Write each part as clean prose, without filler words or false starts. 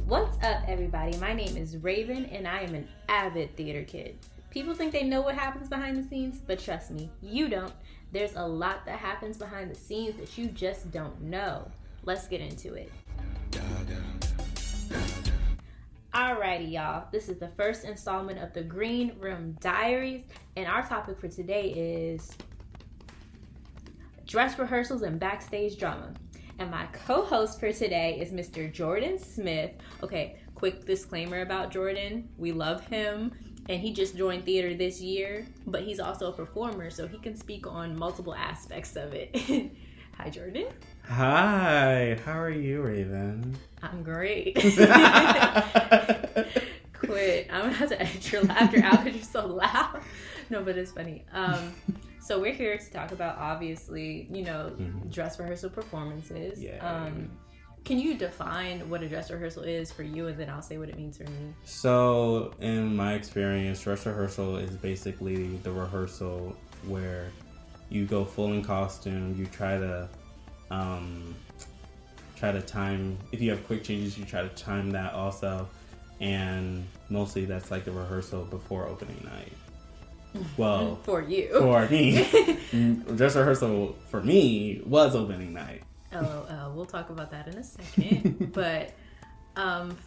What's up, everybody? My name is Raven, and I am an avid theater kid. People think they know what happens behind the scenes, but trust me, you don't. There's a lot that happens behind the scenes that you just don't know. Let's get into it. Alrighty, y'all. This is the first installment of the Green Room Diaries, and our topic for today is dress rehearsals and backstage drama. And my co-host for today is Mr. Jordan Smith. Okay, quick disclaimer about Jordan. We love him, and he just joined theater this year, but he's also a performer, so he can speak on multiple aspects of it. Hi, Jordan. Hi, how are you, Raven? I'm great. Quit. I'm gonna have to edit your laughter out because you're so loud. No, but it's funny. So we're here to talk about, obviously, dress rehearsal performances. Yeah. Can you define what a dress rehearsal is for you, and then I'll say what it means for me? So, in my experience, dress rehearsal is basically the rehearsal where you go full in costume. You try to time. If you have quick changes, you try to time that also, and mostly that's like the rehearsal before opening night. Well, for you. For me. Dress rehearsal for me was opening night. We'll talk about that in a second. But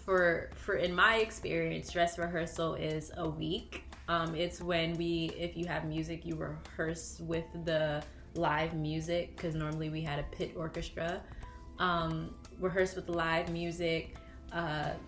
for in my experience, dress rehearsal is a week. It's when if you have music, you rehearse with the live music, because normally we had a pit orchestra. Rehearse with the live music.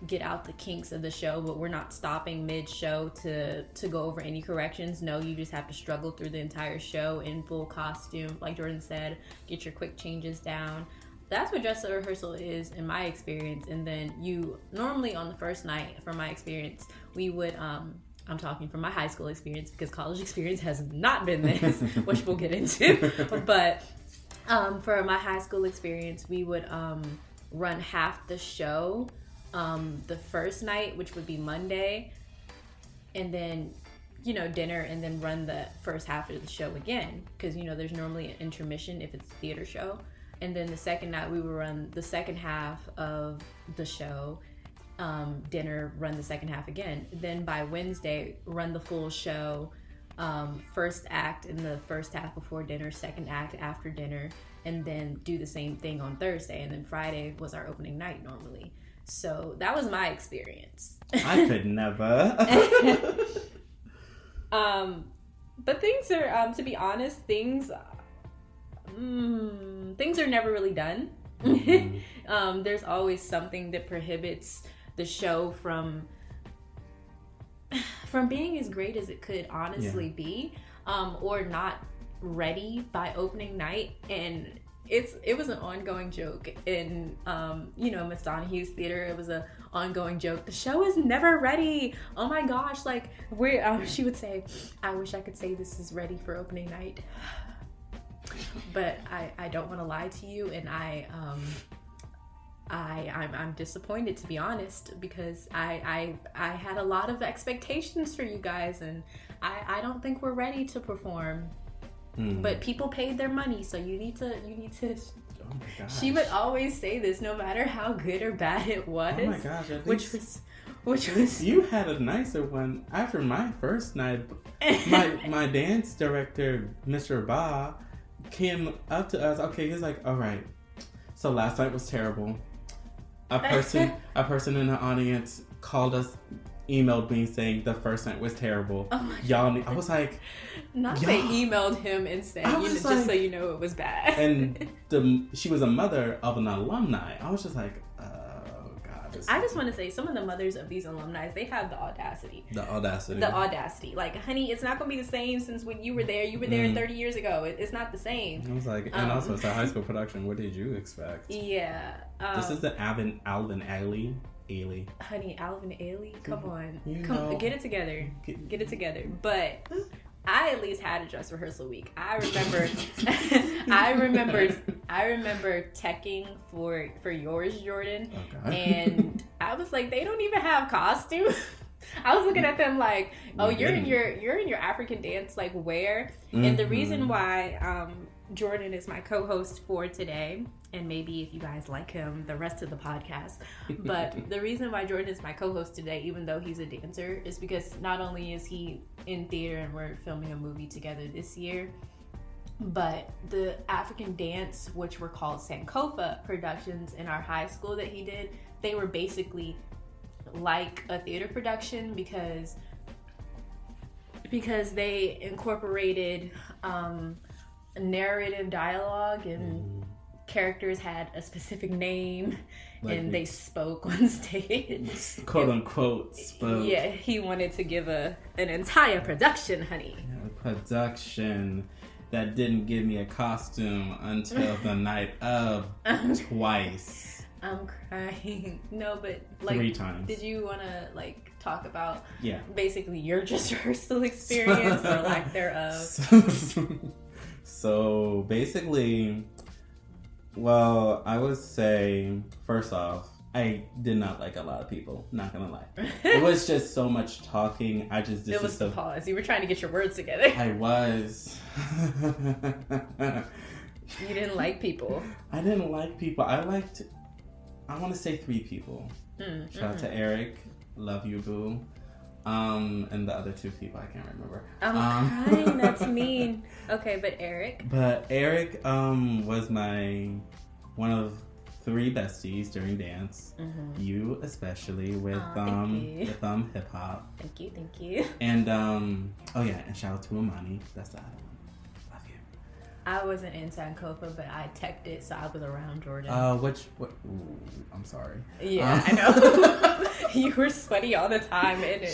Get out the kinks of the show, but we're not stopping mid-show to go over any corrections. No, you just have to struggle through the entire show in full costume, like Jordan said. Get your quick changes down. That's what dress rehearsal is in my experience. And then you normally on the first night, from my experience, we would I'm talking from my high school experience, because college experience has not been this, which we'll get into. But for my high school experience, we would run half the show the first night, which would be Monday, and then dinner, and then run the first half of the show again, because there's normally an intermission if it's a theater show. And then the second night we would run the second half of the show, dinner, run the second half again. Then by Wednesday, run the full show, first act in the first half before dinner, second act after dinner, and then do the same thing on Thursday. And then Friday was our opening night normally. So that was my experience. I could never. But things are, to be honest, things are never really done. Mm-hmm. There's always something that prohibits the show from being as great as it could honestly be, or not ready by opening night. And it was an ongoing joke in Miss Donahue's theater. It was an ongoing joke. The show is never ready. Oh my gosh! Like she would say, "I wish I could say this is ready for opening night," but I don't want to lie to you, and I'm disappointed, to be honest, because I had a lot of expectations for you guys, and I don't think we're ready to perform. But people paid their money, so you need to. Oh my gosh. She would always say this, no matter how good or bad it was. Oh my gosh! Which was. You had a nicer one after my first night. My dance director, Mr. Ba, came up to us. Okay, he's like, "All right, so last night was terrible. A person in the audience called us." Emailed me saying the first night was terrible. Oh I was like, they emailed him and said, just so you know, it was bad. And she was a mother of an alumni. I was just like, oh God. I just want to say, some of the mothers of these alumni, they have the audacity. The audacity. Like, honey, it's not going to be the same since when you were there. You were there 30 years ago. It's not the same. I was like, and also it's a high school production. What did you expect? Yeah. This is the Alvin Ailey. Honey, Alvin Ailey, come on, get it together, get it together. But I at least had a dress rehearsal week. I remember teching for yours, Jordan, and I was like, they don't even have costumes. I was looking at them like, oh, you're in your African dance like wear. And the reason why Jordan is my co-host for today and maybe if you guys like him, the rest of the podcast. But the reason why Jordan is my co-host today, even though he's a dancer, is because not only is he in theater and we're filming a movie together this year, but the African dance, which were called Sankofa productions in our high school that he did, they were basically like a theater production because they incorporated narrative dialogue and characters had a specific name, like, and they spoke on stage. Quote unquote spoke. Yeah, he wanted to give an entire production, honey. Yeah, a production that didn't give me a costume until the night of twice. I'm crying. No, but like 3 times. Did you want to like talk about basically your dress rehearsal experience or lack thereof? So basically, well, I would say, first off, I did not like a lot of people, not gonna lie. It was just so much talking. It was the pause. You were trying to get your words together. I was. You didn't like people. I didn't like people. I want to say 3 people. Shout out to Eric. Love you, boo. And the other 2 people I can't remember. I'm crying. That's mean. Okay, but Eric. But Eric was one of 3 besties during dance. You especially with hip hop. Thank you. And and shout out to Imani. That's the other one. Love you. I wasn't in Sankofa, but I teched it, so I was around Jordan. What? Ooh, I'm sorry. Yeah, I know. You were sweaty all the time. And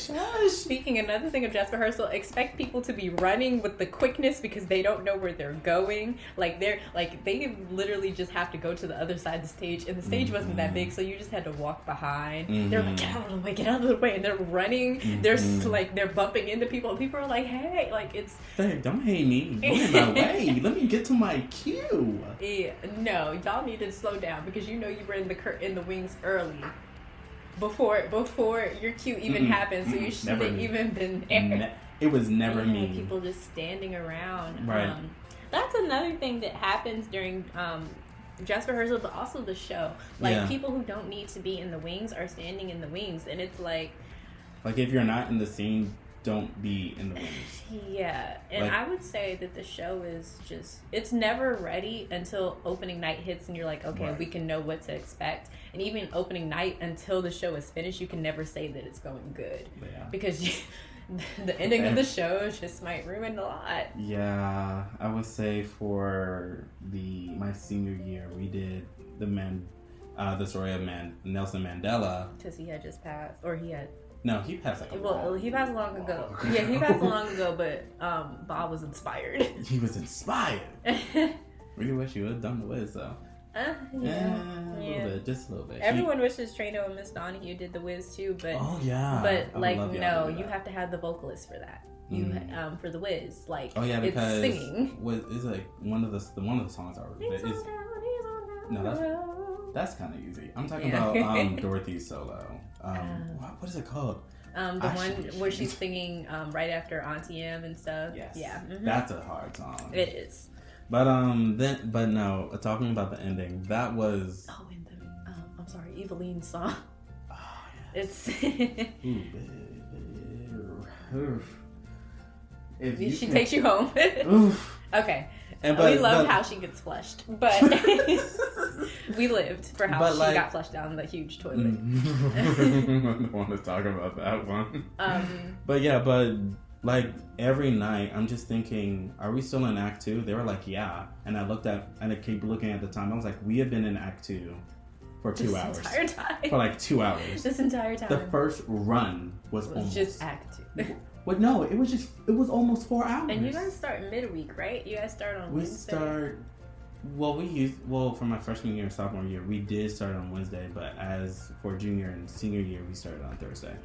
speaking, another thing of dress rehearsal, expect people to be running with the quickness because they don't know where they're going. They literally just have to go to the other side of the stage, and the stage wasn't that big, so you just had to walk behind. They're like, get out of the way, and they're running. They're bumping into people, and people are like, hey, it's. Hey, don't hate me. Go in my way. Let me get to my cue. Yeah, no, y'all need to slow down because you were in the wings early. Before your cue even happened, so you shouldn't have even been there. It was never me. People just standing around. Right. That's another thing that happens during dress rehearsal, but also the show. People who don't need to be in the wings are standing in the wings, and it's like if you're not in the scene, don't be in the wings. Yeah, and I would say that the show is it's never ready until opening night hits and you're like, okay, we can know what to expect. And even opening night, until the show is finished, you can never say that it's going good. Yeah. Because the ending of the show just might ruin a lot. Yeah, I would say for my senior year, we did the story of Nelson Mandela. Because he had just passed, or he had... No, he passed he passed long ago. Yeah, he passed long ago, but Bob was inspired. He was inspired. Really wish he would have done the Wiz, though. A little bit, just a little bit. Everyone wishes Trano and Miss Donahue did the Wiz too, but no, you have to have the vocalist for that. For the Wiz, because it's singing. It's one of the songs already. That's kind of easy. I'm talking about Dorothy's solo. What is it called? The one where she's singing right after Auntie M and stuff. Yes. Yeah. That's a hard song. It is. But no, talking about the ending, that was... Oh, and I'm sorry, Eveline's song. Oh, yes. It's... She takes you home. Okay. And we love how she gets flushed, but we lived for how she got flushed down the huge toilet. I don't want to talk about that one. But every night, I'm just thinking, are we still in Act 2? They were like, yeah. And I keep looking at the time. I was like, we have been in Act 2 for 2 hours. This entire time. For 2 hours. This entire time. The first run was almost... just Act 2. But no, it was almost 4 hours. And you guys start midweek, right? You guys start on Wednesday? For my freshman year and sophomore year, we did start on Wednesday, but as for junior and senior year, we started on Thursday.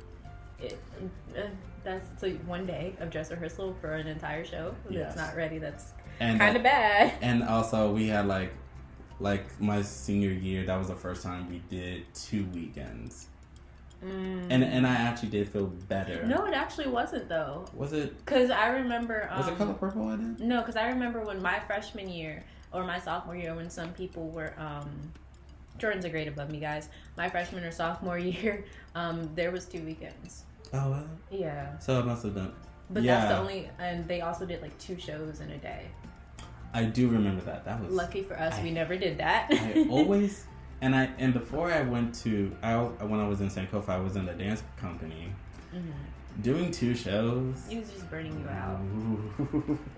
That's 1 day of dress rehearsal for an entire show. Yes. That's not ready. That's kind of bad. And also, we had my senior year, that was the first time we did 2 weekends. And I actually did feel better. No, it actually wasn't though. Was it? Because I remember... was it Color Purple I did? No, because I remember when my freshman year, or my sophomore year when some people were, Jordan's a grade above me, guys. My freshman or sophomore year, there was 2 weekends. Oh, wow. Yeah. So I must have done. But that's the only, and they also did like 2 shows in a day. I do remember that. That was lucky for us. We never did that. I always, and before I went to, when I was in Sankofa, I was in the dance company. Mm-hmm. Doing 2 shows. It was just burning you out.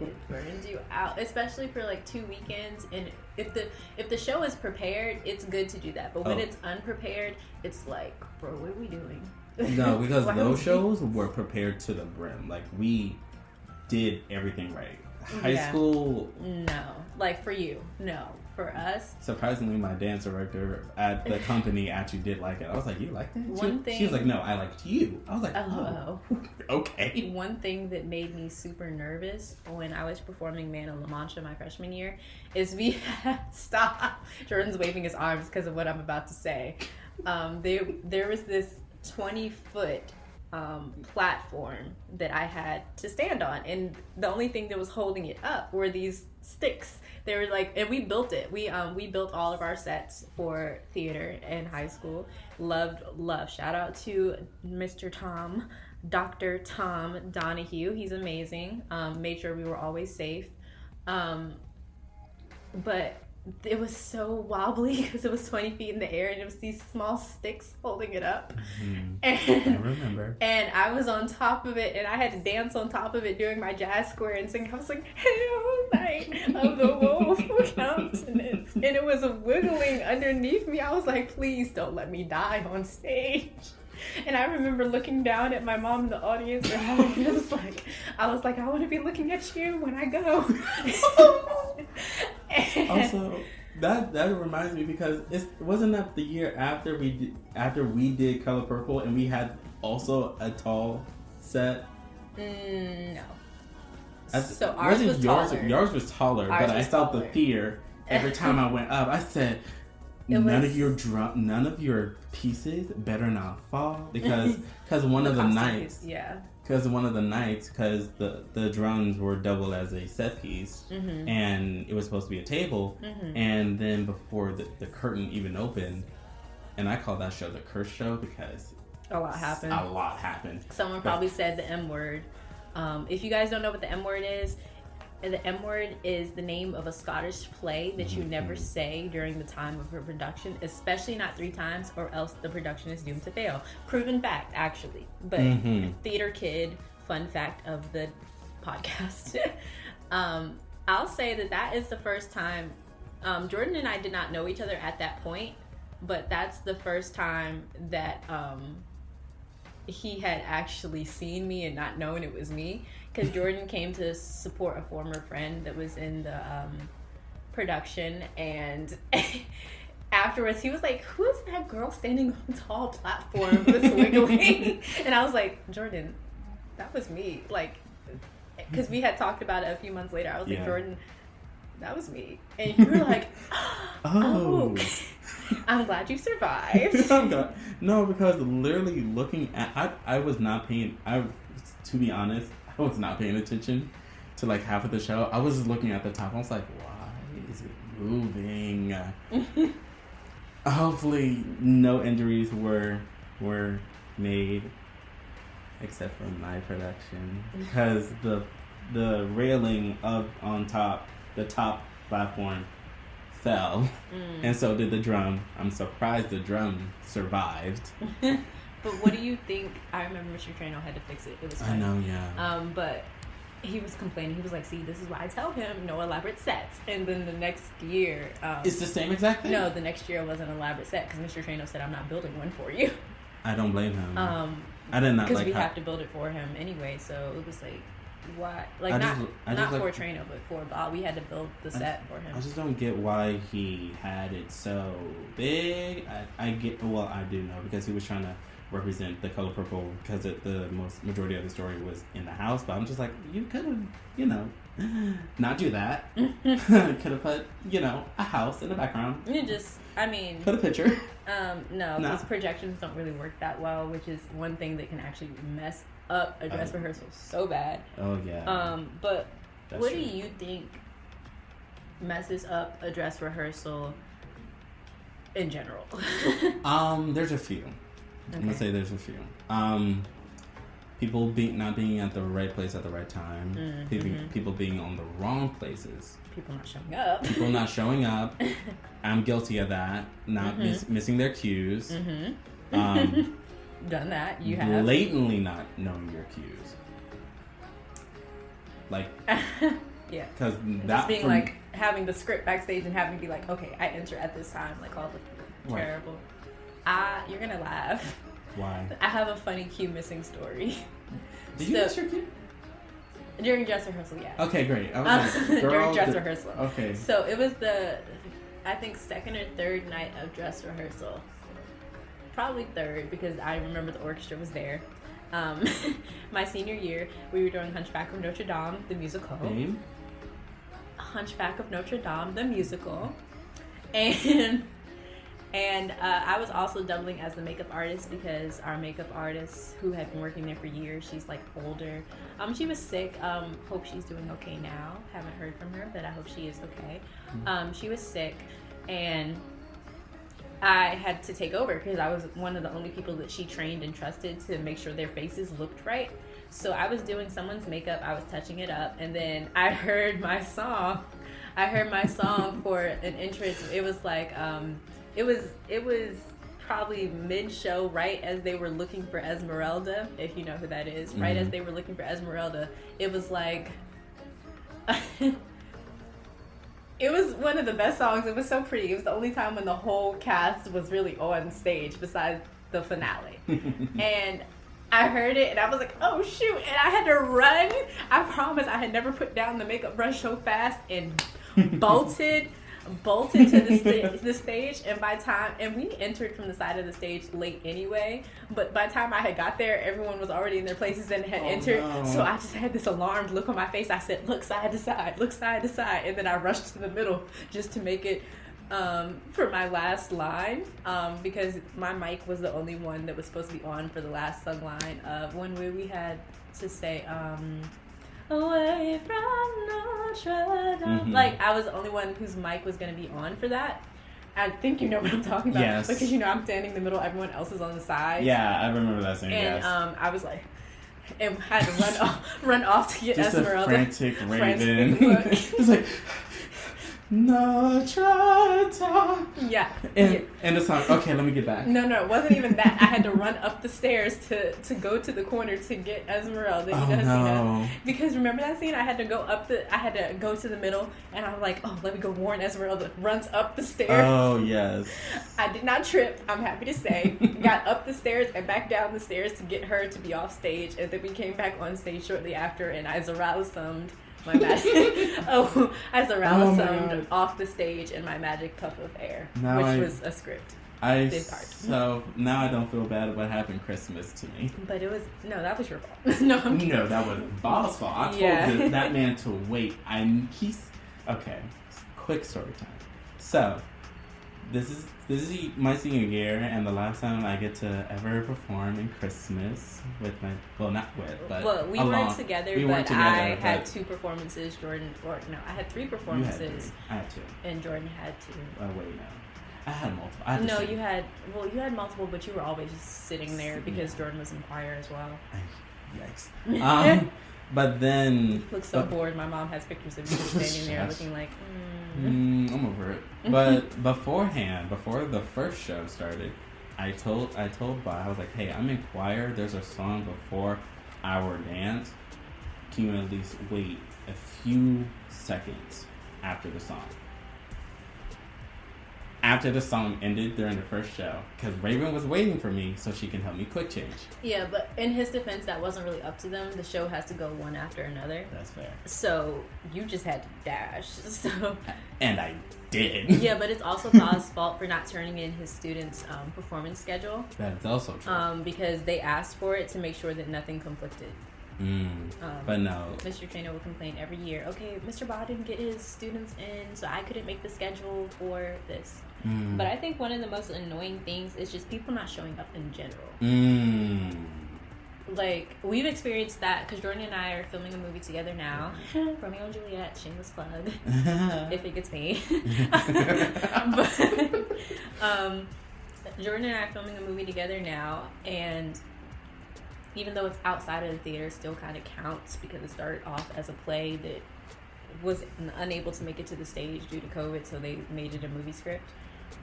It burns you out, especially for like 2 weekends. And if the show is prepared, it's good to do that. But when it's unprepared, it's like, bro, what are we doing? No, because those shows were prepared to the brim. Like, we did everything right. High school, no. Like, for you, no. For us, surprisingly, my dance director at the company actually did like it. I was like, "You liked it?" She was like, "No, I liked you." I was like, "Oh, okay." One thing that made me super nervous when I was performing Man of La Mancha my freshman year is we had stop. Jordan's waving his arms because of what I'm about to say. There was this 20-foot platform that I had to stand on, and the only thing that was holding it up were these sticks. They were like, and we built it. We built all of our sets for theater in high school. Love. Shout out to Mr. Tom, Dr. Tom Donahue. He's amazing. Made sure we were always safe. But it was so wobbly because it was 20 feet in the air and it was these small sticks holding it up. Mm-hmm. And I remember. And I was on top of it and I had to dance on top of it during my jazz square and sing. I was like, "Hail, night of the woeful countenance." And it was wiggling underneath me. I was like, "Please don't let me die on stage." And I remember looking down at my mom in the audience and I was like, I want to be looking at you when I go. Also, that reminds me because wasn't that the year after we did Color Purple and we had also a tall set? No. So ours was taller. Yours was taller, but I felt the fear every time I went up. I said, none of your pieces better not fall because one of the nights. Yeah. Because the drums were double as a set piece, mm-hmm. and it was supposed to be a table, mm-hmm. and then before the curtain even opened, and I call that show the curse show because a lot happened. Someone probably said the M word. If you guys don't know what the M word is, the M word is the name of a Scottish play that you never say during the time of a production, especially not 3 times, or else the production is doomed to fail. Proven fact, actually. But theater kid, fun fact of the podcast. I'll say that is the first time. Jordan and I did not know each other at that point, but that's the first time that he had actually seen me and not known it was me. Because Jordan came to support a former friend that was in the production, and afterwards he was like, "Who is that girl standing on a tall platform that's wiggling?" And I was like, "Jordan, that was me." Like, because we had talked about it a few months later. I was like, "Jordan, that was me." And you were like, "Oh, I'm glad you survived." No, because literally looking at, I was not paying. To be honest, I was not paying attention to like half of the show. I was just looking at the top. I was like, "Why is it moving?" Hopefully, no injuries were made, except for my production, because the railing up on top, the top platform, fell, and so did the drum. I'm surprised the drum survived. But what do you think? I remember Mr. Trano had to fix it. It was funny. I know, yeah. But he was complaining. He was like, "See, this is why I tell him no elaborate sets." And then the next year, it's the same exact thing. No, the next year was an elaborate set because Mr. Trano said, "I'm not building one for you." I don't blame him. I did not because we have to build it for him anyway. So it was like, why? Like not for Trano, but for Bob. We had to build the set for him. I just don't get why he had it so big. I do know because he was trying to represent the Color Purple because the majority of the story was in the house, but I'm just like, you could have, not do that. Could have put, a house in the background. Put a picture. No, because projections don't really work that well, which is one thing that can actually mess up a dress rehearsal so bad. Oh yeah. But that's what true. Do you think messes up a dress rehearsal in general? There's a few. Okay. I'm gonna say there's a few. People not being at the right place at the right time. Mm-hmm. People being on the wrong places. People not showing up. People not showing up. I'm guilty of that. Not missing their cues. Done that. You have. Blatantly not knowing your cues. Like, yeah. Because that just being like having the script backstage and having to be like, okay, I enter at this time. Like all the terrible. You're gonna laugh. Why? I have a funny cue missing story. Did you miss your cue? During dress rehearsal, yeah. Okay, great. I was like, during dress rehearsal. Okay. So it was I think second or third night of dress rehearsal. Probably third because I remember the orchestra was there. My senior year, we were doing Hunchback of Notre Dame, the musical. Name? Hunchback of Notre Dame, the musical. And I was also doubling as the makeup artist because our makeup artist, who had been working there for years, she's like older. She was sick. Hope she's doing okay now. Haven't heard from her, but I hope she is okay. She was sick, and I had to take over because I was one of the only people that she trained and trusted to make sure their faces looked right. So I was doing someone's makeup, I was touching it up, and then I heard my song. For an entrance. It was like it was probably mid-show, right as they were looking for Esmeralda, if you know who that is. Right as they were looking for Esmeralda, it was like it was one of the best songs. It was so pretty. It was the only time when the whole cast was really on stage besides the finale. And I heard it and I was like, oh shoot, and I had to run. I promise I had never put down the makeup brush so fast and bolted to the stage, and we entered from the side of the stage late anyway, but by the time I had got there, everyone was already in their places and had entered. No. So I just had this alarmed look on my face. I said, look side to side, and then I rushed to the middle just to make it for my last line, because my mic was the only one that was supposed to be on for the last sung line of when we had to say away from Notre Dame. Like, I was the only one whose mic was going to be on for that. I think you know what I'm talking about. Yes. Because, I'm standing in the middle, everyone else is on the side. Yeah, I remember that scene, and, yes. I was like, and had to run off to get just Esmeralda. Just a frantic Raven. It's like, Notre Dame. Yeah. And the song, okay, let me get back. No, it wasn't even that. I had to run up the stairs to go to the corner to get Esmeralda. Because remember that scene? I had to go to the middle, and I'm like, oh, let me go warn Esmeralda. Runs up the stairs. Oh, yes. I did not trip, I'm happy to say. Got up the stairs and back down the stairs to get her to be off stage, and then we came back on stage shortly after, and I Zarala-summed my magic. I Zarala-summed off the stage in my magic puff of air, which was a script. So now I don't feel bad about having Christmas to me. But it was that was your fault. No, that was Bob's fault. I told that man to wait. Okay. Quick story time. So this is my senior year, and the last time I get to ever perform in Christmas with my we weren't together. I had two performances. I had three performances. I had two. And Jordan had two. Oh wait, no. I had multiple. You had multiple, but you were always just sitting there because Jordan was in choir as well. Yikes. But then... Look so bored. My mom has pictures of you standing there looking like, I'm over it. But beforehand, before the first show started, I told Bob, I was like, hey, I'm in choir. There's a song before our dance. Can you at least wait a few seconds after the song? After the song ended during the first show, because Raven was waiting for me so she can help me quick change. Yeah, but in his defense, that wasn't really up to them. The show has to go one after another. That's fair. So you just had to dash. And I did. Yeah, but it's also Bob's fault for not turning in his students' performance schedule. That's also true. Because they asked for it to make sure that nothing conflicted. But no. Mr. Trainer will complain every year. Okay, Mr. Bob didn't get his students in, so I couldn't make the schedule for this. But I think one of the most annoying things is just people not showing up in general. like, we've experienced that because Jordan and I are filming a movie together now. Romeo and Juliet, shameless plug, if it gets me. But Jordan and I are filming a movie together now, and even though it's outside of the theater, it still kind of counts because it started off as a play that was unable to make it to the stage due to COVID, so they made it a movie script.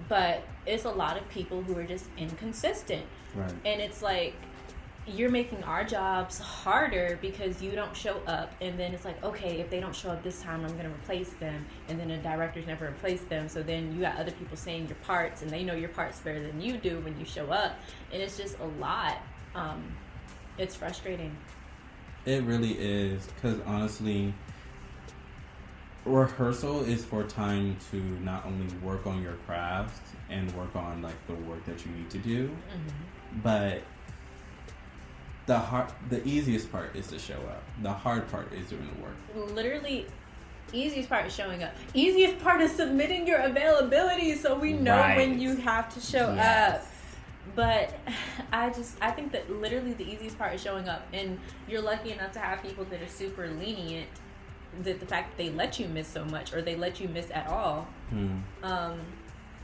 But it's a lot of people who are just inconsistent. Right. And it's like, you're making our jobs harder because you don't show up, and then it's like, okay, if they don't show up this time, I'm going to replace them, and then the directors never replace them, so then you got other people saying your parts, and they know your parts better than you do when you show up, and it's just a lot. It's frustrating. It really is, because honestly, rehearsal is for time to not only work on your craft and work on like the work that you need to do, but the easiest part is to show up. The hard part is doing the work. Literally, easiest part is showing up. Easiest part is submitting your availability so we know when you have to show up. But I think that literally the easiest part is showing up, and you're lucky enough to have people that are super lenient, that the fact that they let you miss so much or they let you miss at all.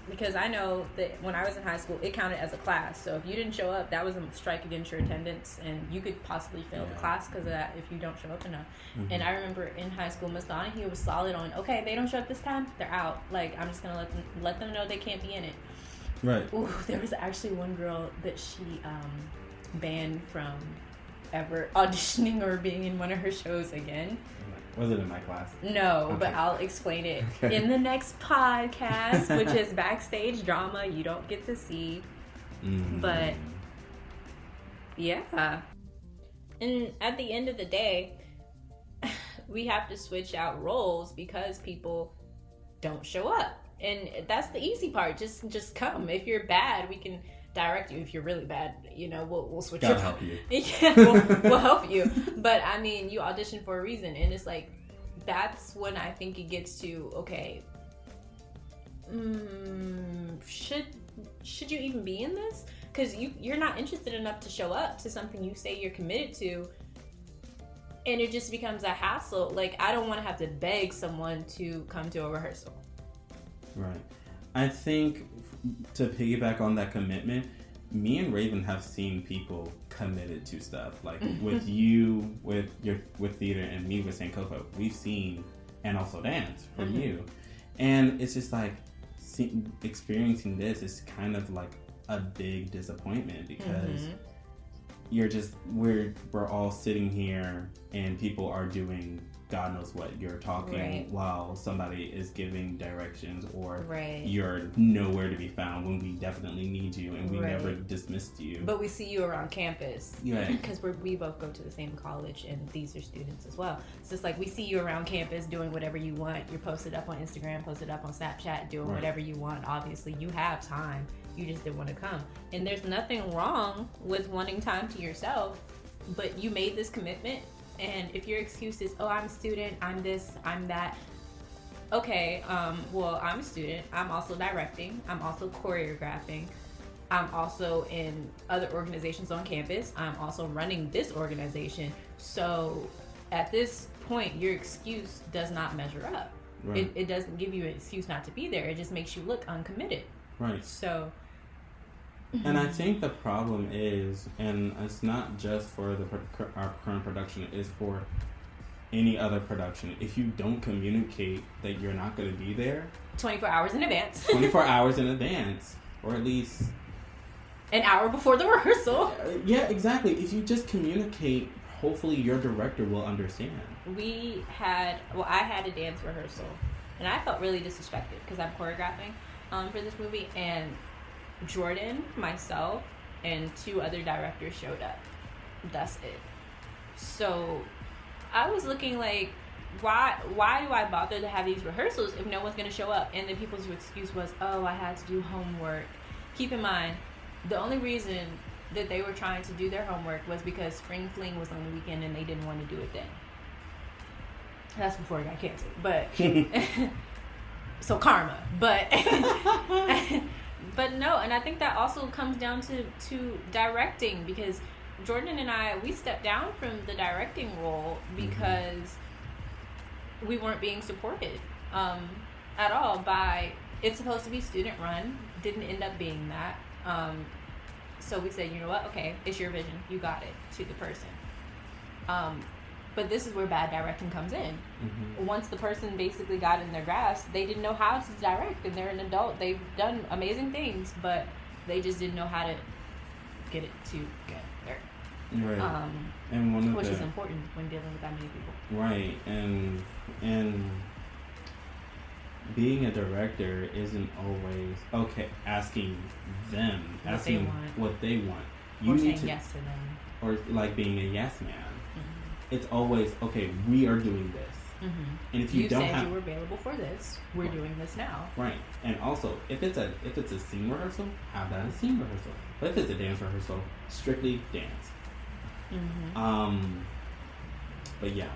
Because I know that when I was in high school, it counted as a class. So if you didn't show up, that was a strike against your attendance, and you could possibly fail the class because of that if you don't show up enough. And I remember in high school, Miss Donahue was solid on, okay, they don't show up this time, they're out. Like, I'm just going to let them know they can't be in it. Right. Ooh, there was actually one girl that she banned from ever auditioning or being in one of her shows again. Was it in my class? No, okay. But I'll explain it in the next podcast, which is backstage drama you don't get to see. But yeah. And at the end of the day, we have to switch out roles because people don't show up. And that's the easy part. Just come. If you're bad, we can direct you. If you're really bad, we'll switch God up. help you. Yeah, we'll help you. But I mean, you audition for a reason, and it's like, that's when I think it gets to, okay, should you even be in this? Because you're not interested enough to show up to something you say you're committed to, and it just becomes a hassle. Like, I don't want to have to beg someone to come to a rehearsal. Right. I think to piggyback on that commitment, me and Raven have seen people committed to stuff. Like with you, with theater, and me with St. Coco, we've seen, and also dance from you. And it's just like, experiencing this is kind of like a big disappointment because we're all sitting here and people are doing God knows what, you're talking while somebody is giving directions, or you're nowhere to be found when we definitely need you, and we never dismissed you. But we see you around campus. Right. Because we both go to the same college, and these are students as well. It's just like, we see you around campus doing whatever you want. You're posted up on Instagram, posted up on Snapchat, doing whatever you want. Obviously, you have time. You just didn't want to come. And there's nothing wrong with wanting time to yourself, but you made this commitment. And if your excuse is, oh, I'm a student, I'm this, I'm that. Okay, well, I'm a student. I'm also directing. I'm also choreographing. I'm also in other organizations on campus. I'm also running this organization. So at this point, your excuse does not measure up. Right. It doesn't give you an excuse not to be there. It just makes you look uncommitted. Right. So... And I think the problem is, and it's not just for our current production, it is for any other production. If you don't communicate that you're not going to be there 24 hours in advance. 24 hours in advance, or at least an hour before the rehearsal. Yeah, exactly. If you just communicate, hopefully your director will understand. I had a dance rehearsal, and I felt really disrespected because I'm choreographing for this movie, and Jordan, myself, and 2 other directors showed up. That's it. So I was looking like, why do I bother to have these rehearsals if no one's going to show up? And then people's excuse was, oh, I had to do homework. Keep in mind, the only reason that they were trying to do their homework was because Spring Fling was on the weekend and they didn't want to do it then. That's before it got canceled. But so karma. But but no, and I think that also comes down to directing, because Jordan and I, we stepped down from the directing role because we weren't being supported at all by, it's supposed to be student run, didn't end up being that. So we said, you know what, okay, it's your vision, you got it, to the person. But this is where bad directing comes in. Once the person basically got in their grasp, they didn't know how to direct, and they're an adult. They've done amazing things, but they just didn't know how to get it together. Right. And which is important when dealing with that many people. Right. And being a director isn't always asking them what they want. You or need saying to, yes to them. Or like being a yes man. It's always, okay, we are doing this. And if you don't said you were available for this, we're doing this now. Right. And also, if it's a scene rehearsal, have that as a scene rehearsal. But if it's a dance rehearsal, strictly dance. But yeah.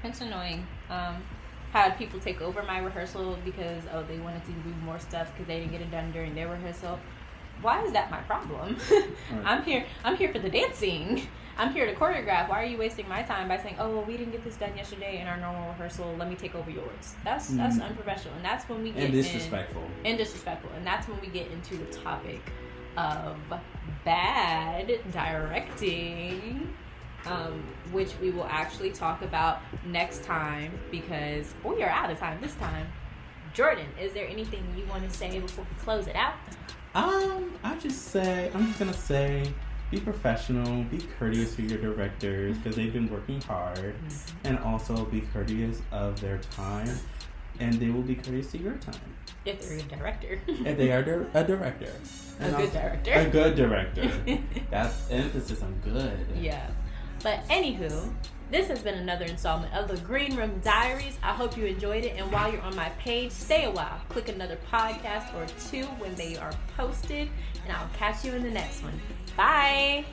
It's annoying. Had people take over my rehearsal because they wanted to do more stuff because they didn't get it done during their rehearsal. Why is that my problem? Right. I'm here for the dancing. I'm here to choreograph. Why are you wasting my time by saying, "Oh, well, we didn't get this done yesterday in our normal rehearsal. Let me take over yours." That's unprofessional, and that's when we get disrespectful. And that's when we get into the topic of bad directing, which we will actually talk about next time because we are out of time this time. Jordan, is there anything you want to say before we close it out? I'm just gonna say, be professional, be courteous to your directors because they've been working hard, and also be courteous of their time, and they will be courteous to your time. If they're a director. If they are a director. And good director. A good director. That's emphasis on good. Yeah. But anywho, this has been another installment of the Green Room Diaries. I hope you enjoyed it. And while you're on my page, stay a while. Click another podcast or two when they are posted. And I'll catch you in the next one. Bye.